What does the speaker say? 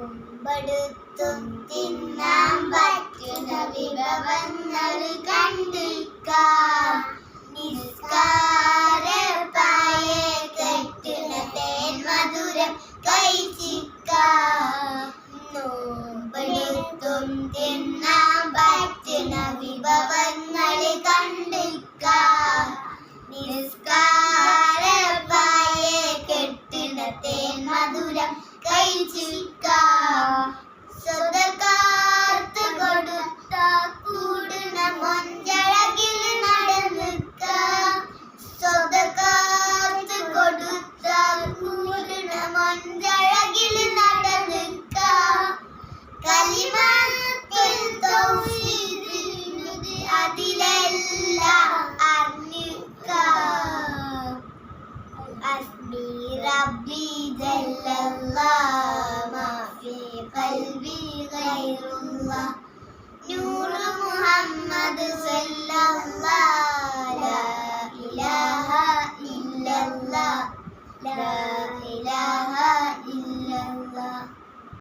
നോമ്പെടുത്തും തിന്നാൻ പറ്റുന്ന വിഭവങ്ങൾ കണ്ടിക്കാം. നിസ്കാരപ്പായെ കെട്ടുന്ന തേൻ മധുരം കഴിച്ചിക്കാം. നോമ്പെടുത്തും തിന്നാൻ പറ്റുന്ന വിഭവങ്ങൾ കണ്ടിക്കാം. നിസ്കാരപ്പായെ കെട്ടുന്ന തേൻ മധുരം കഴിച്ചിക്കാം. സ്വതകാർത്ത് കൊടുത്ത കൂടുന്ന മൊഞ്ചഴകിൽ നടന്നിക്കാം. സ്വതകാർത്ത് കൊടുത്ത കൂടുന്ന മൊഞ്ചഴകിൽ നടന്നിക്കാം. കലിമത്തുൽ തൗഹീദ് അതിലെല്ലാം അറിഞ്ഞിക്കാം. അസ്മി റബ്ബി ജല്ലല്ലാഹ് മാ ഫീ ഖൽബി ഗൈറുല്ലാഹ് നൂറ് മുഹമ്മദ് സല്ലല്ലാഹ് ലാ ഇലാഹ ഇല്ലല്ലാഹ് ലാ